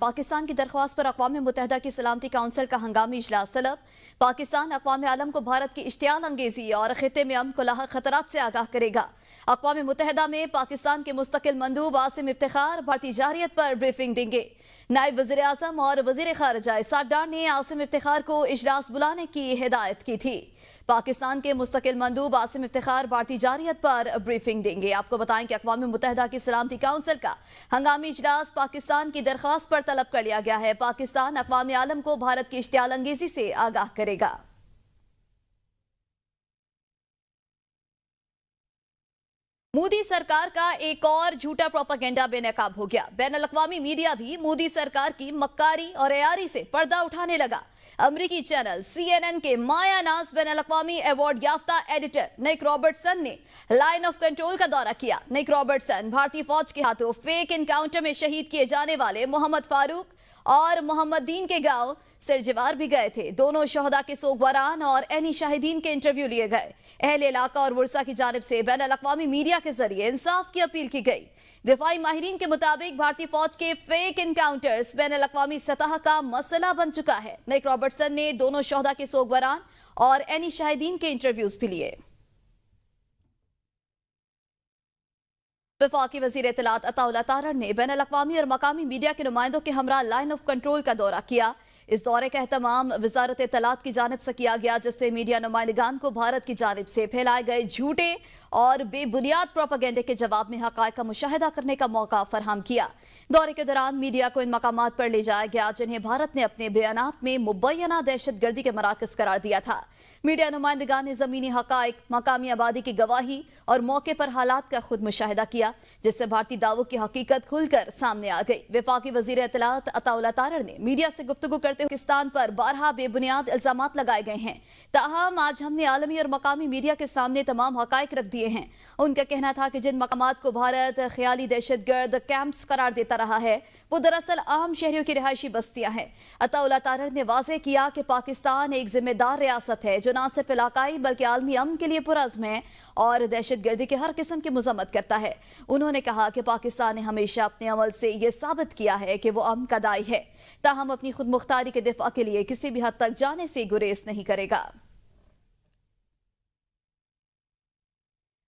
पाकिस्तान की दरख्वास्त पर अक़वाम मुत्तहिदा की सलामती काउंसिल का हंगामी इजलास तलब। पाकिस्तान अक़वाम आलम को भारत की इश्तियाल अंगेजी और खित्ते में अमन को लाहक खतरात से आगाह करेगा। अक़वाम मुत्तहिदा में पाकिस्तान के मुस्तकिल मंदूब आसिम इफ्तिखार भारतीय जारियत पर ब्रीफिंग देंगे। नायब वज़ीर आज़म और वज़ीर ख़ारिजा इसाक डार ने आसिम इफ्तिखार को इजलास बुलाने की हिदायत की थी। पाकिस्तान के मुस्तकिल मंदूब आसिम इफ्तिखार भारतीय जारियत पर ब्रीफिंग देंगे। आपको बताएं कि अक़वाम मुत्तहिदा की सलामती काउंसिल का हंगामी इजलास पाकिस्तान की दरख्वास्त पर तलब कर लिया गया है। पाकिस्तान अक़वाम आलम को भारत की इश्तियाल अंगेजी से आगाह करेगा। मोदी सरकार का एक और झूठा प्रोपेगेंडा बेनकाब हो गया। बैनुल अक़वामी मीडिया भी मोदी सरकार की मक्कारी और अयारी से पर्दा उठाने लगा। अमरीकी चैनल CNN के माया नाज बैनुल अक़वामी अवार्ड याफ्ता एडिटर निक रॉबर्टसन ने लाइन ऑफ कंट्रोल का दौरा किया। निक रॉबर्टसन भारतीय फौज के हाथों फेक एनकाउंटर में शहीद किए जाने वाले मोहम्मद फारूक और मोहम्मद दीन के गांव सिरजवार भी गए थे। दोनों शहदा के सोगवारान और एनी शाहिदीन के इंटरव्यू लिए गए। अहले इलाका और वर्सा की जानिब से बैनुल अक़वामी मीडिया के जरिए इंसाफ की अपील की गई। दिफाई माहिरीन के मुताबिक भारतीय फौज के फेक एनकाउंटर्स बैनुल अक़वामी सतह का मसला बन चुका है। निक रॉबर्टसन ने दोनों शहदा के सोगवारान और एनी शाहिदीन के इंटरव्यूज भी लिए। वफाकी वज़ीर इत्तलात अताउल्लाह तारड़ ने बैनुल अक़वामी और मकामी मीडिया के नुमाइंदों के हमरा लाइन ऑफ कंट्रोल का दौरा किया। इस दौरे का एहतमाम वज़ारत इत्तलात की जानिब से किया गया, जिससे मीडिया नुमाइंदगान को भारत की जानिब से फैलाए गए झूठे और बेबुनियाद प्रोपेगेंडे के जवाब में हक़ाइक़ का मुशाहिदा करने का मौका फराहम किया। दौरे के दौरान मीडिया को इन मकामात पर ले जाया गया जिन्हें भारत ने अपने बयानात में मुबैना दहशतगर्दी के मराकज़ करार दिया था। मीडिया नुमाइंदगान ने ज़मीनी हक़ाइक़, मकामी आबादी की गवाही और मौके पर हालात का खुद मुशाहिदा किया, जिससे भारतीय दावों की हकीकत खुलकर सामने आ गई। वफाकी वज़ीर इत्तलात अताउल्लाह तारड़ ने मीडिया से गुफ्तगू करते हुए पाकिस्तान पर बारहा बेबुनियाद इल्ज़ामात लगाए गए हैं। ताहम आज हमने आलमी और मकामी मीडिया के सामने तमाम हक़ाइक़ रख दिए हैं। उनका कहना था कि जिन मकामात को भारत ख्याली दहशतगर्द कैंप्स करार देता रहा है वो दरअसल आम शहरियों की रिहायशी बस्तियां हैं। अताउल्लाह तारड़ ने वाज़ेह किया कि पाकिस्तान एक जिम्मेदार रियासत है जो न सिर्फ इलाकाई बल्कि आलमी अमन के लिए पुरअज़्म है और दहशतगर्दी के हर किस्म की मज़म्मत करता है। उन्होंने कहा कि पाकिस्तान ने हमेशा अपने अमल से ये साबित किया है कि वो अमन का दाई है, ताहम अपनी खुद मुख्तारी के दिफा के लिए किसी भी हद तक जाने से गुरेज नहीं करेगा।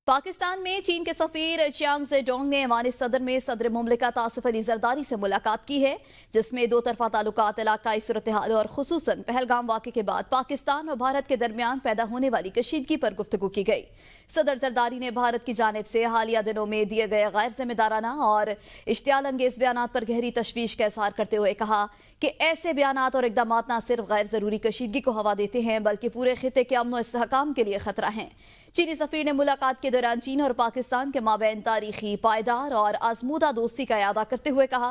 पाकिस्तान में चीन के सफीर चियांग ज़ेडोंग ने ऐवान सदर में सदर मुमलिकत आसिफ अली ज़रदारी से मुलाकात की है, जिसमें दो तरफा ताल्लुकात, इलाकाई सूरत हाल और खुसूसन पहलगाम वाक़े के बाद पाकिस्तान और भारत के दरमियान पैदा होने वाली कशीदगी पर गुफ्तगू की गई। सदर ज़रदारी ने भारत की जानिब से हालिया दिनों में दिए गए गैर जिम्मेदाराना और इश्तियाल अंगेज बयानात पर गहरी तशवीश का इज़हार करते हुए कहा कि ऐसे बयानात और इक़दामात न सिर्फ गैर ज़रूरी कशीदगी को हवा देते हैं बल्कि पूरे खित्ते के अमन और इस्तेहकाम के लिए खतरा हैं। चीनी सफीर ने मुलाकात के दौरान चीन और पाकिस्तान के माबैन तारीखी, पायदार और आजमूदा दोस्ती का यादा करते हुए कहा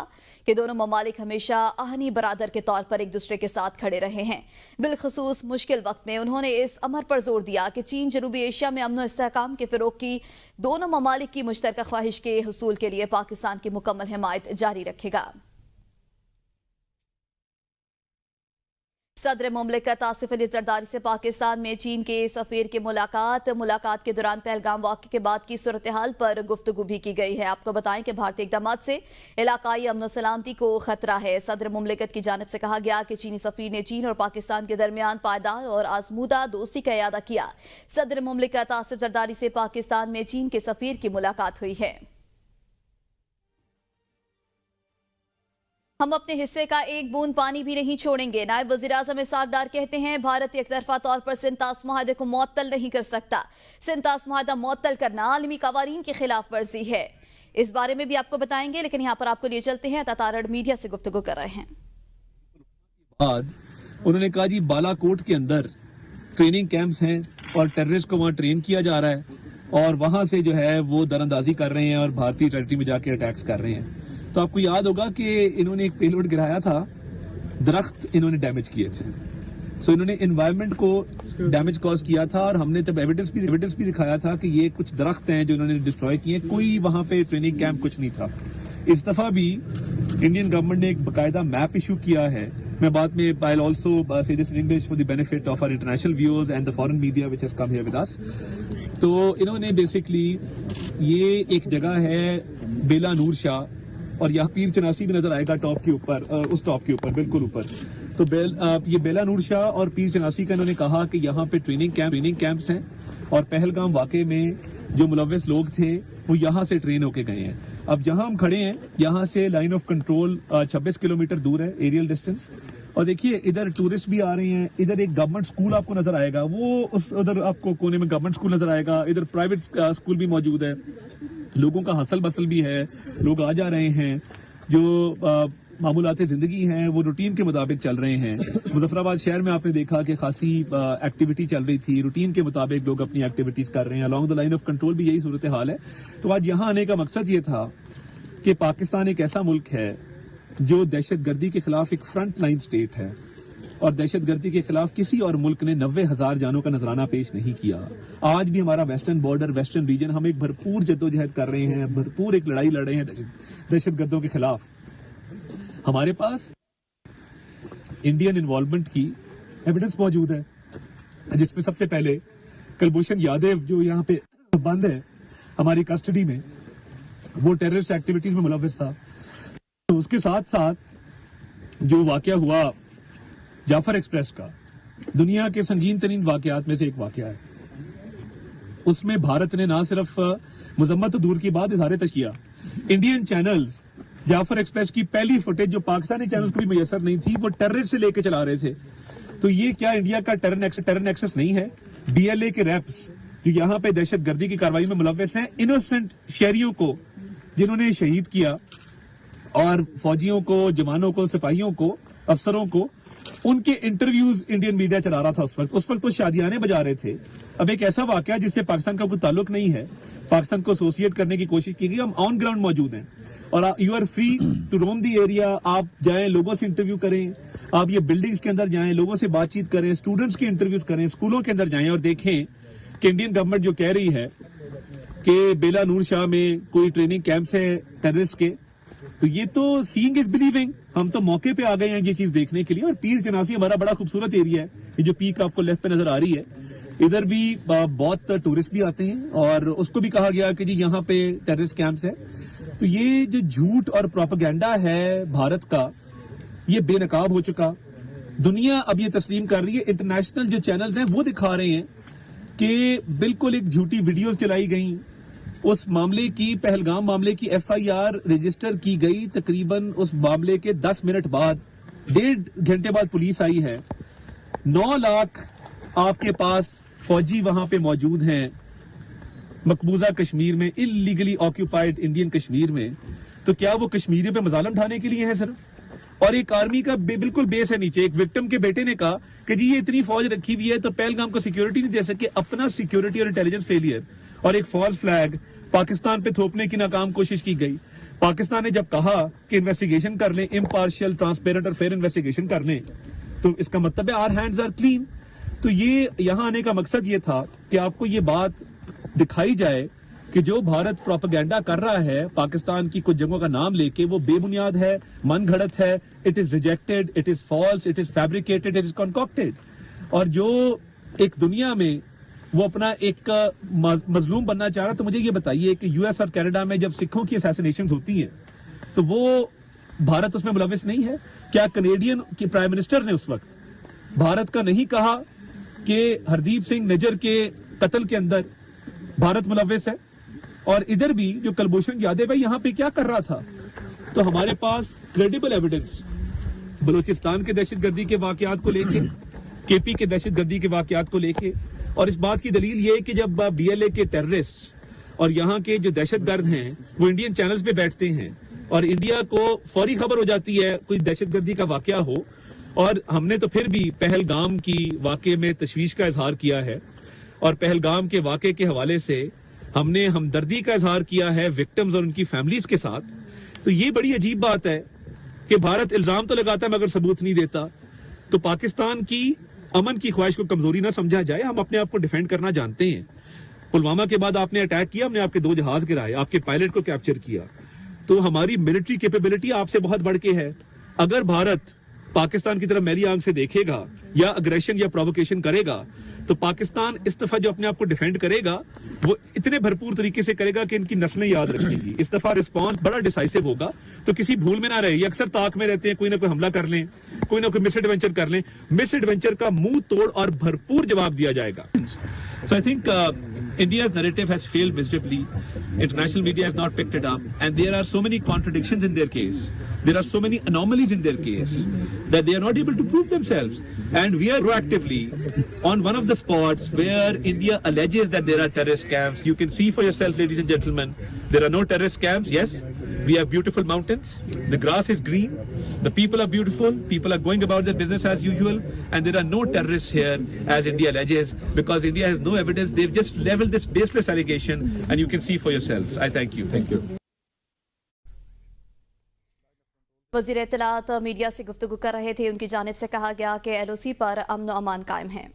कि दोनों ममालिक हमेशा आहनी बरादर के तौर पर एक दूसरे के साथ खड़े रहे हैं। बिलखसूस मुश्किल वक्त में उन्होंने इस अमर पर जोर दिया कि चीन जनूबी एशिया में अमन और इस्तेहकाम के फ़रोग़ की दोनों ममालिक की मुश्तरका ख्वाहिश के हुसूल के लिए पाकिस्तान की मुकम्मल हिमायत जारी रखेगा। सदर मुमलिकत आसिफ अली ज़रदारी से पाकिस्तान में चीन के सफ़ीर की मुलाकात के दौरान पहलगाम वाक़े के बाद की सूरत हाल पर गुफ्तगू भी की गई है। आपको बताएं कि भारतीय इक़दामात से इलाकाई अमन सलामती को खतरा है। सदर मुमलिकत की जानिब से कहा गया कि चीनी सफ़ीर ने चीन और पाकिस्तान के दरमियान पायदार और आजमूदा दोस्ती का इयादा किया। सदर मुमलिकत आसिफ ज़रदारी से पाकिस्तान में चीन के सफ़ीर की मुलाकात हुई है। हम अपने हिस्से का एक बूंद पानी भी नहीं छोड़ेंगे। नायब वज़ीर आज़म इसाक डार कहते हैं भारत एक तरफा तौर पर सिंतास मुआहदे को मुअत्तल नहीं कर सकता। सिंतास मुआहदा मुअत्तल करना आलमी कवानीन की खिलाफ वर्जी है। इस बारे में भी आपको बताएंगे, लेकिन यहाँ पर आपको लिए चलते हैं। तारड़ मीडिया से गुफ्तगू कर रहे हैं। बाद उन्होंने कहा जी बालाकोट के अंदर ट्रेनिंग कैंप्स हैं और टेररिस्ट को वहाँ ट्रेन किया जा रहा है और वहाँ से जो है वो दरअंदाजी कर रहे हैं और भारतीय टेरिटरी में जाके अटैक्स कर रहे हैं। तो आपको याद होगा कि इन्होंने एक पेलोड गिराया था, दरख्त इन्होंने डैमेज किए थे। सो इन्होंने एनवायरनमेंट को डैमेज कॉज किया था और हमने तब एविडेंस भी दिखाया था कि ये कुछ दरख्त हैं जो इन्होंने डिस्ट्रॉय किए। कोई वहां पे ट्रेनिंग कैंप कुछ नहीं था। इस दफा भी इंडियन गवर्नमेंट ने एक बाकायदा मैप इशू किया है। मैं बाद में I will also say this in English for the benefit of our international viewers and the foreign media which has come here with us. तो इन्होंने बेसिकली ये एक जगह है बेला नूर शाह اور यहाँ पीर चनासी भी नजर आएगा टॉप के ऊपर, उस टॉप के ऊपर बिल्कुल ऊपर। तो ये बेला नूर शाह और पीर चनासी का इन्होंने कहा कि यहाँ पे ट्रेनिंग कैंप्स हैं और पहलगाम वाकये में जो मुलव्वस लोग थे वो यहाँ से ट्रेन होके गए हैं। अब जहाँ हम खड़े हैं यहाँ से लाइन ऑफ कंट्रोल 26 किलोमीटर दूर है एरियल डिस्टेंस। और देखिए इधर टूरिस्ट भी आ रहे हैं, इधर एक गवर्नमेंट स्कूल आपको नजर आएगा, वो उस उधर आपको कोने में गवर्नमेंट स्कूल नजर आएगा, इधर प्राइवेट स्कूल भी मौजूद है, लोगों का हसल बसल भी है, लोग आ जा रहे हैं, जो मामूलाते जिंदगी हैं वो रूटीन के मुताबिक चल रहे हैं। मुजफ्फराबाद शहर में आपने देखा कि खासी एक्टिविटी चल रही थी, रूटीन के मुताबिक लोग अपनी एक्टिविटीज कर रहे हैं, along the line of control भी यही सूरत हाल है। तो आज यहाँ आने का मकसद ये था कि पाकिस्तान एक ऐसा मुल्क है जो दहशतगर्दी के खिलाफ एक फ्रंट लाइन स्टेट है और दहशतगर्दी के खिलाफ किसी और मुल्क ने 90,000 जानों का नजराना पेश नहीं किया। आज भी हमारा वेस्टर्न बॉर्डर, वेस्टर्न रीजन, हम एक भरपूर जद्दोजहद कर रहे हैं, भरपूर एक लड़ाई लड़ रहे हैं दहशतगर्दों के खिलाफ। हमारे पास इंडियन इन्वॉल्वमेंट की एविडेंस मौजूद है, जिसमें सबसे पहले कुलभूषण यादव जो यहाँ पे बंद है हमारी कस्टडी में, वो टेररिस्ट एक्टिविटीज में मुलव्वस था। तो उसके साथ साथ जो वाकया हुआ जाफर एक्सप्रेस का, दुनिया के संगीन तरीन वाकयात में से एक वाकया है। उसमें भारत ने ना सिर्फ मजम्मत तो दूर की बात इजहार तशकिया, इंडियन चैनल्स जाफर एक्सप्रेस की पहली फुटेज जो पाकिस्तानी चैनल्स को भी मुयसर नहीं थी वो टेररिस्ट से लेके चला रहे थे। तो ये क्या इंडिया का टेरर नेक्सस नहीं है? BLA के रैप्स जो यहाँ पे दहशतगर्दी की कार्रवाई में मुलव्वस हैं, इनोसेंट शहरियों को जिन्होंने शहीद किया और फौजियों को, जवानों को, सिपाहियों को, अफसरों को, उनके इंटरव्यूज इंडियन मीडिया चला रहा था उस वक्त तो शादियाने बजा रहे थे। अब एक ऐसा वाकया जिससे पाकिस्तान का कोई ताल्लुक नहीं है, पाकिस्तान को एसोसिएट करने की कोशिश की गई। हम ऑन ग्राउंड मौजूद हैं और you are free to roam the area. आप जाएं, लोगों से इंटरव्यू करें, आप ये बिल्डिंग्स के अंदर जाएं, लोगों से बातचीत करें, स्टूडेंट्स के इंटरव्यूज करें, स्कूलों के अंदर जाएं और देखें कि इंडियन गवर्नमेंट जो कह रही है कि बेला नूर शाह में कोई ट्रेनिंग कैंप्स है टेररिस्ट के, तो ये तो सीइंग इज बिलीविंग। हम तो मौके पे आ गए हैं ये चीज देखने के लिए। और पीर चनासी हमारा बड़ा खूबसूरत एरिया है, ये जो पीक आपको लेफ्ट पे नजर आ रही है, इधर भी बहुत टूरिस्ट भी आते हैं और उसको भी कहा गया कि जी यहाँ पे टेररिस्ट कैंप्स है। तो ये जो झूठ और प्रोपेगेंडा है भारत का, ये बेनकाब हो चुका। दुनिया अब ये तस्लीम कर रही है, इंटरनेशनल जो चैनल्स हैं वो दिखा रहे हैं कि बिल्कुल एक झूठी वीडियोस चलाई गई। उस मामले की, पहलगाम मामले की FIR रजिस्टर की गई तकरीबन उस मामले के 10 मिनट बाद, 1.5 घंटे बाद पुलिस आई है। 9 लाख आपके पास फौजी वहां पे मौजूद हैं मकबूजा कश्मीर में, इलीगली ऑक्यूपाइड इंडियन कश्मीर में। तो क्या वो कश्मीरियों पे मजालम ढाने के लिए है सिर्फ? और एक आर्मी का बिल्कुल बेस है नीचे। एक विक्टिम के बेटे ने कहा कि जी ये इतनी फौज रखी हुई है तो पहलगाम को सिक्योरिटी नहीं दे सके। अपना सिक्योरिटी और इंटेलिजेंस फेलियर और एक फॉल्स फ्लैग पाकिस्तान पे थोपने की नाकाम कोशिश की गई। पाकिस्तान ने जब कहा कि इन्वेस्टिगेशन कर लें, इम्पार्शियल, ट्रांसपेरेंट और फेयर इन्वेस्टिगेशन कर लें, तो इसका मतलब है आवर हैंड्स आर क्लीन। तो ये यहाँ आने का मकसद ये था कि आपको ये बात दिखाई जाए कि जो भारत प्रोपेगेंडा कर रहा है पाकिस्तान की कुछ जगहों का नाम लेके, वो बेबुनियाद है, मन घड़त है, it is rejected, it is false, it is fabricated, it is concocted. और जो एक दुनिया में वो अपना एक मजलूम बनना चाह रहा, तो मुझे ये बताइए कि US और कनाडा में जब सिखों की असैसिनेशन होती हैं तो वो भारत उसमें मुलविस नहीं है? क्या कनेडियन के प्राइम मिनिस्टर ने उस वक्त भारत का नहीं कहा कि हरदीप सिंह निज्जर के कत्ल के अंदर भारत मुलविस है? और इधर भी जो कुलभूषण यादव है यहाँ पे क्या कर रहा था? तो हमारे पास क्रेडिबल एविडेंस बलूचिस्तान के दहशतगर्दी के वाकयात को लेके, KP के दहशतगर्दी के वाकयात को लेके, और इस बात की दलील ये है कि जब BLA के टेररिस्ट और यहाँ के जो दहशतगर्द हैं वो इंडियन चैनल्स पे बैठते हैं और इंडिया को फौरी खबर हो जाती है कोई दहशतगर्दी का वाकया हो, और हमने तो फिर भी पहलगाम की वाकये में तशवीश का इजहार किया है और पहलगाम के वाकये के हवाले से हमने हमदर्दी का इजहार किया है विक्टिम्स और उनकी फैमिलीज के साथ। तो ये बड़ी अजीब बात है कि भारत इल्जाम तो लगाता है मगर सबूत नहीं देता। तो पाकिस्तान की अमन की ख्वाहिश को कमजोरी ना समझा जाए, हम अपने आप को डिफेंड करना जानते हैं। पुलवामा के बाद आपने अटैक किया, हमने आपके 2 जहाज गिराए, आपके पायलट को कैप्चर किया, तो हमारी मिलिट्री कैपेबिलिटी आपसे बहुत बढ़ के है। अगर भारत पाकिस्तान की तरफ मैली आंख से देखेगा या अग्रेशन या प्रोवोकेशन करेगा تو پاکستان اس دفعہ جو اپنے آپ کو ڈیفینڈ کرے گا وہ اتنے بھرپور طریقے سے کرے گا کہ ان کی نسلیں یاد رکھیں گی. اس دفعہ رسپانس بڑا ڈیسائسو ہوگا, تو کسی بھول میں نہ رہے. یہ اکثر طاق میں رہتے ہیں, کوئی نہ کوئی حملہ کر لیں, کوئی نہ کوئی مس ایڈونچر کر لیں. مس ایڈونچر کا منہ توڑ اور بھرپور جواب دیا جائے گا. So I think India's narrative has failed miserably. International media has not picked it up, and there are so many contradictions in their case. There are so many anomalies in their case that they are not able to prove themselves. And we are proactively on one of the spots where India alleges that there are terrorist camps. You can see for yourself, ladies and gentlemen, there are no terrorist camps. Yes, we have beautiful mountains. The grass is green. The people are beautiful. People are going about their business as usual. And there are no terrorists here, as India alleges, because India has no evidence. They've just leveled this baseless allegation, and you can see for yourselves. I thank you. Thank you. वज़ीर इत्तलात media से गुफ्तगू कर रहे थे. उनकी जानिब से कहा गया कि LOC पर अमन व अमान कायम है.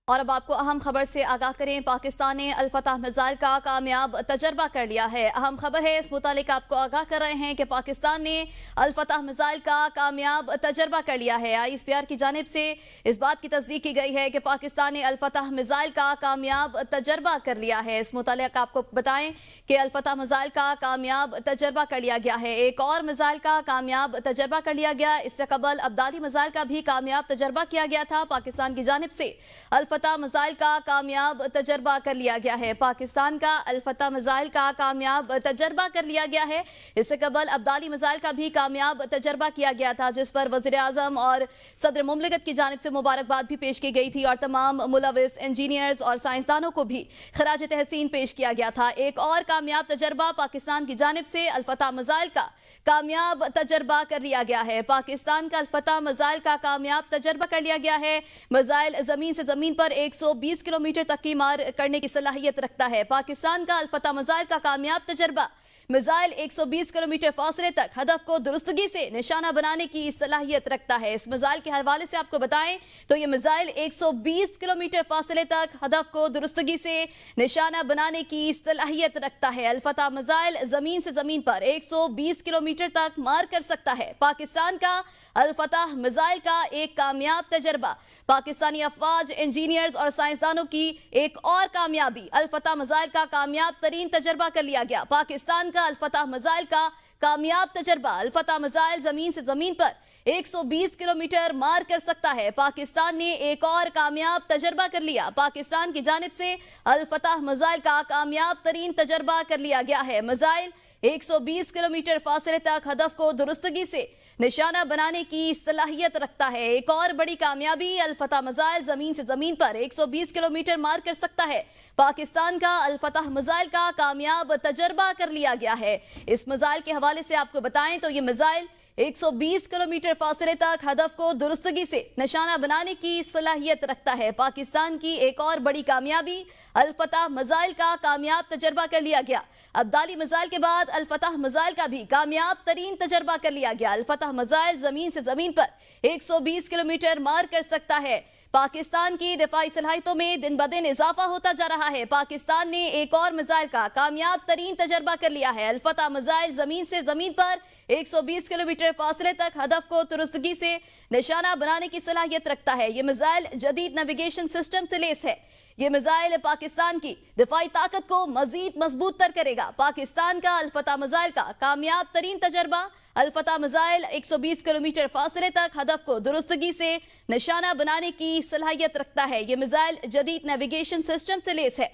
और अब आपको अहम खबर से आगाह करें. पाकिस्तान ने अल-फतह मिसाइल का कामयाब तजर्बा कर लिया है. अहम खबर है, इस मुतालिक आपको आगाह कर रहे हैं कि पाकिस्तान ने अल-फतह मिसाइल का कामयाब तजर्बा कर लिया है. ISPR की जानिब से इस बात की तस्दीक की गई है कि पाकिस्तान ने अल-फतह मिसाइल का कामयाब तजर्बा कर लिया है. इस मुतालिक आपको बताएं कि अल-फतह मिसाइल का कामयाब तजर्बा कर लिया गया है. एक और मिसाइल का कामयाब तजर्बा कर लिया गया. इससे कबल अब्दाली मिसाइल का भी कामयाब तजर्बा किया गया था. पाकिस्तान की जानिब से अल-फतह मिसाइल का कामयाब तजर्बा कर लिया गया है. पाकिस्तान का अल-फतह मिसाइल का कामयाब तजर्बा कर लिया गया है. इससे कबल अब्दाली मिसाइल का भी कामयाब तजर्बा किया गया था, जिस पर वज़ीर आज़म और सदर मुमलिकत की जानिब से मुबारकबाद भी पेश की गई थी और तमाम मुलविस इंजीनियर्स और साइंसदानों को भी खराज तहसीन पेश किया गया था. एक और कामयाब तजर्बा पाकिस्तान की जानिब से अल-फतह मिसाइल का कामयाब तजर्बा कर लिया गया है. पाकिस्तान का अल-फतह मिसाइल का कामयाब तजर्बा कर लिया गया है. मिसाइल ज़मीन से ज़मीन पर 120 किलोमीटर तक की मार करने की सलाहियत रखता है. पाकिस्तान का अल-फतह मिसाइल का कामयाब तजर्बा. मिसाइल 120 किलोमीटर फासले तक हदफ को दुरुस्तगी से निशाना बनाने की सलाहियत रखता है. इस मिसाइल के हवाले से आपको बताएं तो ये मिसाइल 120 किलोमीटर फासले तक हदफ को दुरुस्तगी से निशाना बनाने की सलाहियत रखता है. अल-फतह मिसाइल जमीन से जमीन पर 120 किलोमीटर तक मार कर सकता है. पाकिस्तान का अल-फतह मिसाइल का एक कामयाब तजर्बा. पाकिस्तानी अफवाज, इंजीनियर्स और साइंसदानों की एक और कामयाबी. अल-फतह मिसाइल का कामयाब तरीन तजर्बा कर लिया गया. पाकिस्तान का अल-फतह मिसाइल का कामयाब तजर्बा. अल-फतह मिसाइल जमीन से जमीन पर 120 किलोमीटर मार कर सकता है. पाकिस्तान ने एक और कामयाब तजर्बा कर लिया. पाकिस्तान की जानिब से अल-फतह मिसाइल का कामयाब तरीन तजर्बा कर लिया गया है. मिसाइल 120 किलोमीटर फासले तक हदफ को दुरुस्तगी से निशाना बनाने की सलाहियत रखता है. एक और बड़ी कामयाबी. अल-फतह मिसाइल जमीन से जमीन पर 120 किलोमीटर मार कर सकता है. पाकिस्तान का अल-फतह मिसाइल का कामयाब तजर्बा कर लिया गया है. इस मिसाइल के हवाले से आपको बताएं तो ये मिसाइल 120 किलोमीटर फासले तक हदफ को दुरुस्तगी से निशाना बनाने की सलाहियत रखता है. पाकिस्तान की एक और बड़ी कामयाबी. अल-फतह मिसाइल का कामयाब तजर्बा कर लिया गया. अब्दाली मिसाइल के बाद अल-फतह मिसाइल का भी कामयाब तरीन तजर्बा कर लिया गया. अल-फतह मिसाइल जमीन से जमीन पर 120 किलोमीटर मार कर सकता है. पाकिस्तान की दिफाई सलाहियतों में दिन ब दिन इजाफा होता जा रहा है. पाकिस्तान ने एक और मिसाइल का कामयाब तरीन तजर्बा कर लिया है. अल-फतह मिसाइल जमीन से जमीन पर 120 किलोमीटर फासले तक हदफ को दुरुस्तगी से निशाना बनाने की सलाहियत रखता है. ये मिसाइल जदीद नेविगेशन सिस्टम से लेस है. ये मिसाइल पाकिस्तान की दिफाई ताकत को मजीद मजबूत तर करेगा. पाकिस्तान का अल-फतह मिसाइल का कामयाब तरीन तजर्बा. अल-फतह मिसाइल 120 किलोमीटर फासले तक हदफ को दुरुस्तगी से निशाना बनाने की सलाहियत रखता है. ये मिसाइल जदीद नेविगेशन सिस्टम से लेस है.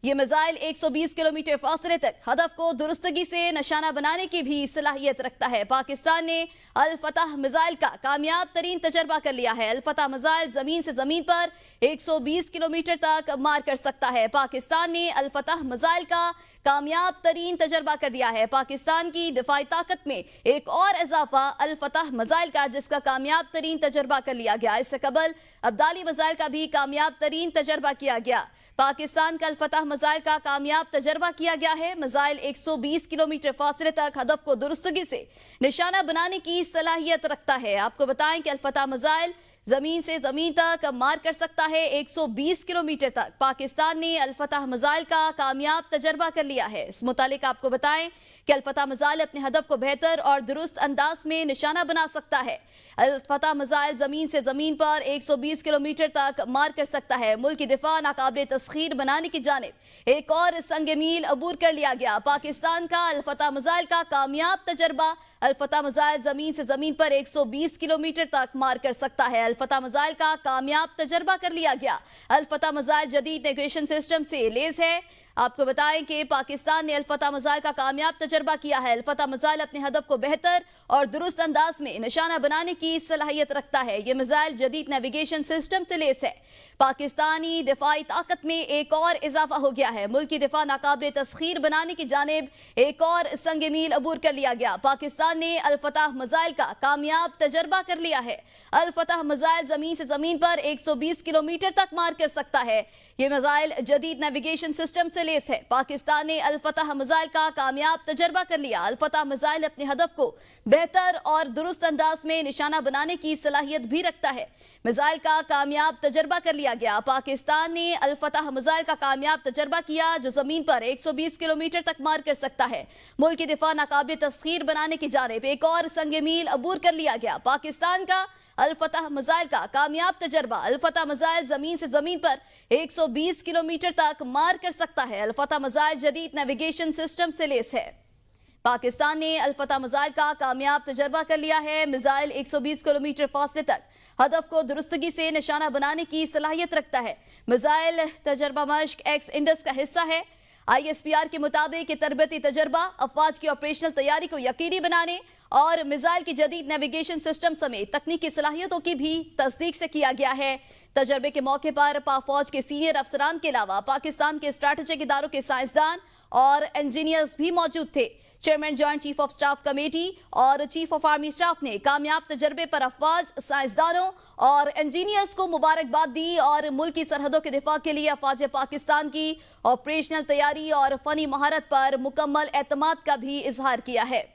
ये मिसाइल 120 किलोमीटर फासले तक हदफ को दुरुस्तगी से निशाना बनाने की भी सलाहियत रखता है. पाकिस्तान ने अल-फतह मिसाइल का कामयाब तरीन तजर्बा कर लिया है. अल-फतह मिसाइल जमीन से जमीन पर 120 किलोमीटर तक मार कर सकता है. पाकिस्तान ने अल-फतह मिसाइल का कामयाब तरीन तजर्बा कर दिया है. पाकिस्तान की दिफाई ताकत में एक और इजाफा अल-फतह मिसाइल का, जिसका कामयाब तरीन तजर्बा कर लिया गया. इससे कबल अब्दाली मिसाइल का भी कामयाब तरीन तजर्बा किया गया. पाकिस्तान का अल-फतह मिसाइल का कामयाब तजर्बा किया गया है. मिसाइल 120 किलोमीटर फासले तक हदफ को दुरुस्तगी से निशाना बनाने की सलाहियत रखता है. आपको बताएं कि अल-फतह मिसाइल जमीन से जमीन तक मार कर सकता है 120 किलोमीटर तक। पाकिस्तान ने अल-फतह मिसाइल का कामयाब तजर्बा कर लिया है। इस मुतालिक आपको बताएं कि अल-फतह मिसाइल अपने हदफ को बेहतर और दुरुस्त अंदाज में निशाना बना सकता है। अल-फतह मिसाइल जमीन से जमीन पर 120 किलोमीटर तक मार कर सकता है। मुल्क की दिफा नाकाबिल तस्खीर बनाने की जानिब एक और संग मील अबूर कर लिया गया। पाकिस्तान का अल-फतह मिसाइल का कामयाब तजर्बा। अल-फतह मिसाइल जमीन से जमीन पर 120 किलोमीटर तक मार कर सकता है। अल-फतह मिसाइल का कामयाब तजर्बा कर लिया गया। अल-फतह मिसाइल जदीद नेविगेशन सिस्टम से लैस है। आपको बताएं कि पाकिस्तान ने अल-फतह मिसाइल का कामयाब तजर्बा किया है। अल-फतह मिसाइल अपने हदफ को बेहतर और दुरुस्त अंदाज में निशाना बनाने की सलाहियत रखता है। ये मिसाइल जदीद नेविगेशन सिस्टम से लैस है। पाकिस्तानी दिफाई ताकत में एक और इजाफा हो गया है। मुल्क की दिफा नाकाबिल तस्खीर बनाने की जानिब एक और संग मील अबूर कर लिया गया। पाकिस्तान ने अल-फतह मिसाइल का कामयाब तजर्बा कर लिया है। अल-फतह मिसाइल जमीन से जमीन पर 120 किलोमीटर तक मार कर सकता है। ये मिसाइल जदीद नेविगेशन सिस्टम से लैस है। पाकिस्तान ने अल-फतह मिसाइल का कामयाब तजर्बा कर लिया। अल-फतह मिसाइल अपने हदफ को बेहतर और दुरुस्त अंदाज में निशाना बनाने की सलाहियत भी रखता है। मिसाइल का कामयाब तजर्बा कर लिया गया। पाकिस्तान ने अल-फतह मिसाइल का कामयाब तजर्बा किया जो जमीन पर 120 किलोमीटर तक मार कर सकता है। मुल्क की दिफा नाकाबिल तस्खीर बनाने की जानिब एक और संग मील अबूर कर लिया गया। पाकिस्तान का अल-फतह मिसाइल का कामयाब तजर्बा। अल-फतह मिसाइल जमीन से जमीन पर 120 किलोमीटर तक मार कर सकता है। अल-फतह मिसाइल जदीद नेविगेशन सिस्टम से लैस है। पाकिस्तान ने अल-फतह मिसाइल का कामयाब तजर्बा कर लिया है। मिसाइल 120 किलोमीटर फासले तक हदफ को दुरुस्तगी से निशाना बनाने की सलाहियत रखता है। मिसाइल तजर्बा मश्क एक्स इंडस का हिस्सा है। ISPR के मुताबिक तरबती तजर्बा अफवाज की ऑपरेशनल तैयारी को यकीनी बनाने और मिसाइल की जदीद नेविगेशन सिस्टम समेत तकनीकी सलाहियतों की भी तस्दीक से किया गया है। तजर्बे के मौके पर पाक फौज के सीनियर अफसरान के अलावा पाकिस्तान के स्ट्रेटेजिक इदारों के साइंसदान और इंजीनियर्स भी मौजूद थे। Chairman joint chief of staff committee और चीफ ऑफ आर्मी स्टाफ ने कामयाब तजर्बे पर अफवाज, साइंसदानों और इंजीनियर्स को मुबारकबाद दी और मुल्क की सरहदों के दिफा के लिए अफवाज पाकिस्तान की ऑपरेशनल तैयारी और फनी महारत पर मुकम्मल एतमाद का भी इजहार किया है।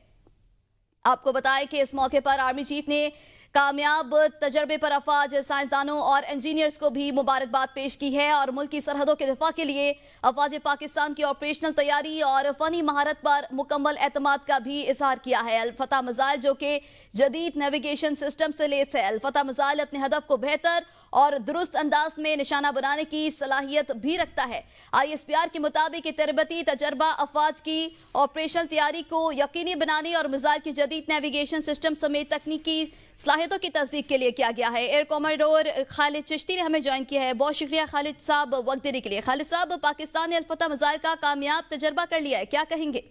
आपको बताएं कि इस मौके पर आर्मी चीफ ने कामयाब तजर्बे पर अफवाज, साइंसदानों और इंजीनियर्स को भी मुबारकबाद पेश की है और मुल्क की सरहदों के दिफा के लिए अफवाज पाकिस्तान की ऑपरेशनल तैयारी और फनी महारत पर मुकम्मल एतमाद का भी इजहार किया है। अल-फतह मिसाइल जो कि जदीद नेविगेशन सिस्टम से लैस है। अल-फतह मिसाइल अपने हदफ को बेहतर और दुरुस्त अंदाज में निशाना बनाने की सलाहियत भी रखता है। ISPR के मुताबिक तरबती तजर्बा अफवाज की ऑपरेशनल तैयारी को यकीनी बनाने और मिसाइल की जदीद नेविगेशन सिस्टम समेत तकनीकी सलाहियतों की तस्दीक के लिए किया गया है। एयर कमांडर खालिद चिश्ती ने हमें ज्वाइन किया है। बहुत शुक्रिया खालिद साहब वक्त देने के लिए। खालिद साहब, पाकिस्तान ने अल-फतह मिसाइल का कामयाब तजर्बा कर लिया है, क्या कहेंगे?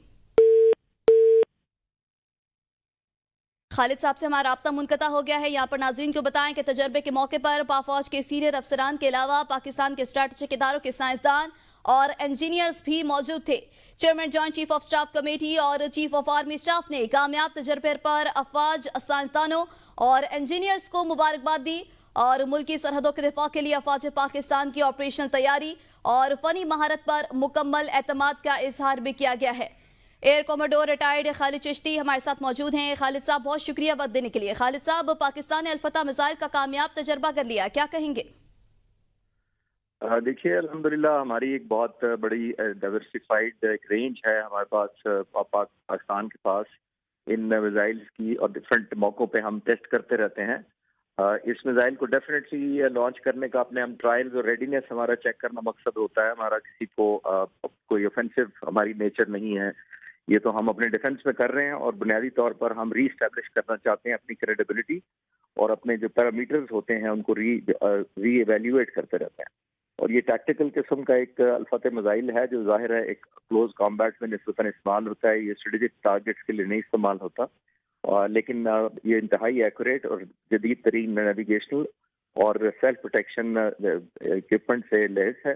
खालिद साहब से हमारा राब्ता मुनक़ता हो गया है। यहाँ पर नाज़रीन को बताएं कि तजर्बे के मौके पर पाक फौज के सीनियर अफसरान के अलावा पाकिस्तान के स्ट्रेटेजिक इदारों के साइंसदान और इंजीनियर्स भी मौजूद थे। Chairman joint chief of staff committee और चीफ ऑफ आर्मी स्टाफ ने कामयाब तजर्बे पर अफवाज, साइंसदानों और इंजीनियर्स को मुबारकबाद दी और मुल्क की सरहदों के दिफा के लिए अफवाज पाकिस्तान की ऑपरेशनल तैयारी और फनी महारत पर मुकम्मल एतमाद का इजहार भी किया गया है। Air commander retired Khalid Chishti हमारे साथ मौजूद हैं। खालिद साहब, बहुत शुक्रिया वक्त देने के लिए। खालिद साहब, पाकिस्तान ने अल-फतह मिसाइल का कामयाब तजर्बा कर लिया, क्या कहेंगे? देखिए, अल्हम्दुलिल्लाह हमारी एक बहुत बड़ी डाइवर्सिफाइड एक रेंज है हमारे पास पाकिस्तान के पास इन मिसाइल्स की, और डिफरेंट मौक़ों पे हम टेस्ट करते रहते हैं। इस मिसाइल को डेफिनेटली लॉन्च करने का अपने हम ट्रायल्स और रेडीनेस हमारा चेक करना मकसद होता है। हमारा किसी को कोई ऑफेंसिव हमारी नेचर नहीं है, ये तो हम अपने डिफेंस में कर रहे हैं और बुनियादी तौर पर हम री-एस्टैब्लिश करना चाहते हैं अपनी क्रेडिबिलिटी और अपने जो पैरामीटर्स होते हैं उनको री एवेल्युएट करते रहते हैं। और ये टैक्टिकल किस्म का एक अल-फतह मिसाइल है जो जाहिर है एक क्लोज कॉम्बैट में निस्बतन इस्तेमाल होता है। ये स्ट्रेटेजिक टारगेट्स के लिए नहीं इस्तेमाल होता, लेकिन ये इंतहाई एक्यूरेट और जदीद तरीन नेविगेशनल और सेल्फ प्रोटेक्शन इक्विपमेंट से लैस है,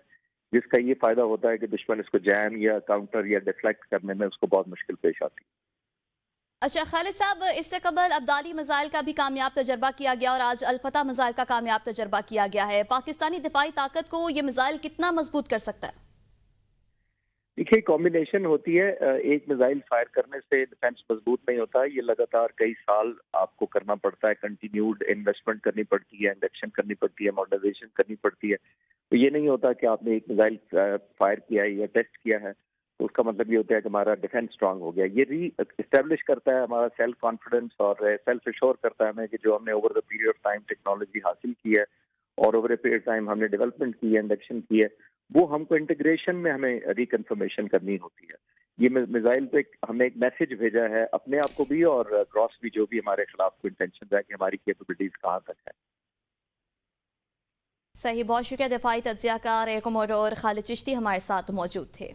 जिसका ये फायदा होता है कि दुश्मन इसको जैम या काउंटर या डिफ्लेक्ट करने में उसको बहुत मुश्किल पेश आती है। अच्छा खालिद साहब, इससे कबल अब्दाली मिसाइल का भी कामयाब तजर्बा किया गया और आज अल-फतह मिसाइल का कामयाब तजर्बा किया गया है। पाकिस्तानी दिफाई ताकत को ये मिसाइल कितना मजबूत कर सकता है? دیکھیے کمبینیشن ہوتی ہے، ایک میزائل فائر کرنے سے ڈیفینس مضبوط نہیں ہوتا، یہ لگاتار کئی سال آپ کو کرنا پڑتا ہے، کنٹینیوڈ انویسٹمنٹ کرنی پڑتی ہے، انڈکشن کرنی پڑتی ہے، ماڈرنائزیشن کرنی پڑتی ہے. تو یہ نہیں ہوتا کہ آپ نے ایک میزائل فائر کیا ہے یا ٹیسٹ کیا ہے تو اس کا مطلب یہ ہوتا ہے کہ ہمارا ڈیفینس اسٹرانگ ہو گیا. یہ ری اسٹیبلش کرتا ہے ہمارا سیلف کانفیڈنس اور سیلف ایشور کرتا ہے ہمیں کہ جو ہم نے over the period of time technology حاصل کی ہے اور اوور اے پیریڈ ٹائم ہم نے ڈیولپمنٹ کی ہے، انڈکشن کی ہے، وہ ہم کو انٹیگریشن میں ہمیں ریکنفرمیشن کرنی ہوتی ہے. یہ میزائل پہ ہم نے ایک میسج بھیجا ہے اپنے آپ کو بھی اور کراس بھی جو بھی ہمارے خلاف کو انٹینشن ہے کہ ہماری کیپیبلٹیز کہاں تک ہے. صحیح، بہت شکریہ. دفاعی تجزیہ کار ایئر کوموڈور خالد چشتی ہمارے ساتھ موجود تھے.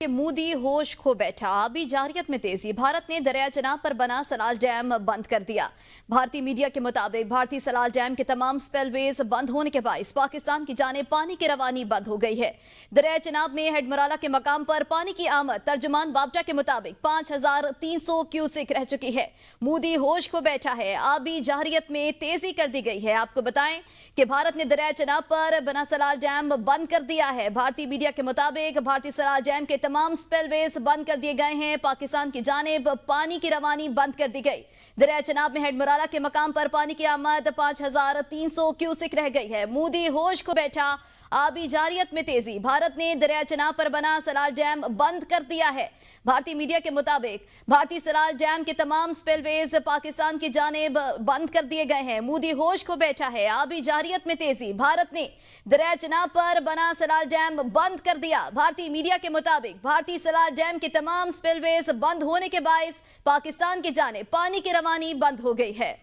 مودی ہوش کھو بیٹھا، آبی جارحیت میں تیزی، بھارت نے دریائے چناب پر بنا سلال ڈیم بند کر دیا. بھارتی میڈیا کے مطابق بھارتی سلال ڈیم کے تمام سپیل ویز بند ہونے کے باعث پاکستان کی جانب پانی کی روانی بند ہو گئی ہے. دریائے چناب میں ہیڈ مرالہ کے مقام پر پانی کی آمد ترجمان بابٹا کے مطابق 5300 کیوسک رہ چکی ہے. مودی ہوش کھو بیٹھا ہے، آبی جارحیت میں تیزی کر دی گئی ہے. آپ کو بتائیں کہ بھارت نے دریائے چناب پر بنا سلال ڈیم بند کر دیا ہے. بھارتی میڈیا کے مطابق بھارتی سلال ڈیم کے تمام سپیل ویز بند کر دیے گئے ہیں. پاکستان کی جانب پانی کی روانی بند کر دی گئی. دریائے چناب میں ہیڈ مرالہ کے مقام پر پانی کی آمد 5300 کیوسک رہ گئی ہے. مودی ہوش کو بیٹھا، آبی جارحیت میں تیزی، بھارت نے دریائے چناب پر بنا سلال ڈیم بند کر دیا ہے. بھارتی میڈیا کے مطابق بھارتی سلال ڈیم کے تمام سپیل ویز پاکستان کی جانب بند کر دیے گئے ہیں. مودی ہوش کو بیٹھا ہے، آبی جارحیت میں تیزی، بھارت نے دریائے چناب پر بنا سلال ڈیم بند کر دیا. بھارتی میڈیا کے مطابق بھارتی سلال ڈیم کے تمام سپیل ویز بند ہونے کے باعث پاکستان کی جانب پانی کی روانی بند ہو گئی ہے.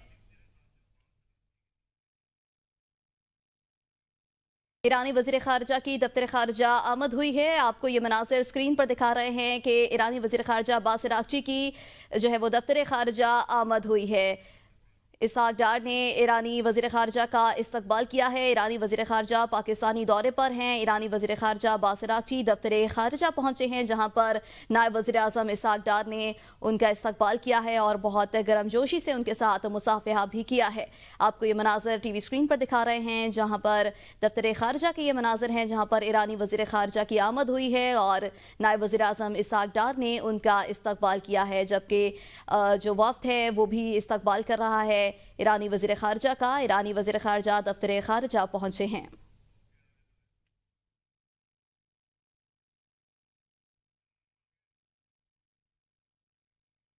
ایرانی وزیر خارجہ کی دفتر خارجہ آمد ہوئی ہے. آپ کو یہ مناظر سکرین پر دکھا رہے ہیں کہ ایرانی وزیر خارجہ عباس عراقچی کی جو ہے وہ دفتر خارجہ آمد ہوئی ہے. اسحاق ڈار نے ایرانی وزیر خارجہ کا استقبال کیا ہے. ایرانی وزیر خارجہ پاکستانی دورے پر ہیں. ایرانی وزیر خارجہ عباس عراقچی دفتر خارجہ پہنچے ہیں جہاں پر نائب وزیر اعظم اسحاق ڈار نے ان کا استقبال کیا ہے اور بہت گرمجوشی سے ان کے ساتھ مصافحہ بھی کیا ہے. آپ کو یہ مناظر ٹی وی سکرین پر دکھا رہے ہیں جہاں پر دفتر خارجہ کے یہ مناظر ہیں جہاں پر ایرانی وزیر خارجہ کی آمد ہوئی ہے اور نائب وزیر اعظم اسحاق ڈار نے ان کا استقبال کیا ہے، جبکہ جو وفد ہے وہ بھی استقبال کر رہا ہے ایرانی وزیر خارجہ کا. ایرانی وزیر خارجہ دفتر خارجہ پہنچے ہیں.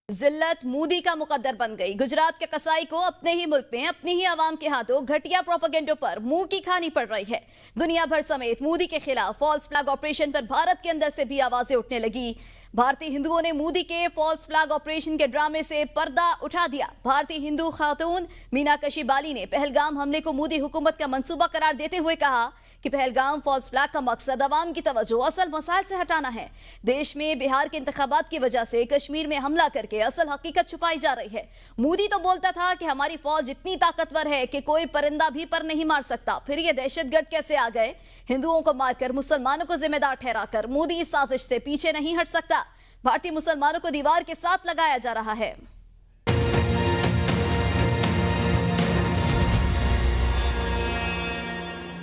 ذلت مودی کا مقدر بن گئی. گجرات کے قصائی کو اپنے ہی ملک میں اپنی ہی عوام کے ہاتھوں گھٹیا پروپیگنڈوں پر منہ کی کھانی پڑ رہی ہے. دنیا بھر سمیت مودی کے خلاف فالس فلیگ آپریشن پر بھارت کے اندر سے بھی آوازیں اٹھنے لگی. بھارتی ہندوؤں نے مودی کے فالس فلیگ آپریشن کے ڈرامے سے پردہ اٹھا دیا. بھارتی ہندو خاتون میناکشی بالی نے پہلگام حملے کو مودی حکومت کا منصوبہ قرار دیتے ہوئے کہا کہ پہلگام فالس فلیگ کا مقصد عوام کی توجہ اصل مسائل سے ہٹانا ہے. دیش میں بہار کے انتخابات کی وجہ سے کشمیر میں حملہ کر کے اصل حقیقت چھپائی جا رہی ہے. مودی تو بولتا تھا کہ ہماری فوج اتنی طاقتور ہے کہ کوئی پرندہ بھی پر نہیں مار سکتا. پھر یہ دہشت گرد کیسے آ گئے؟ ہندوؤں کو مار کر مسلمانوں کو ذمہ دار ٹھہرا کر مودی اس سازش سے پیچھے نہیں ہٹ سکتا. بھارتی مسلمانوں کو دیوار کے ساتھ لگایا جا رہا ہے.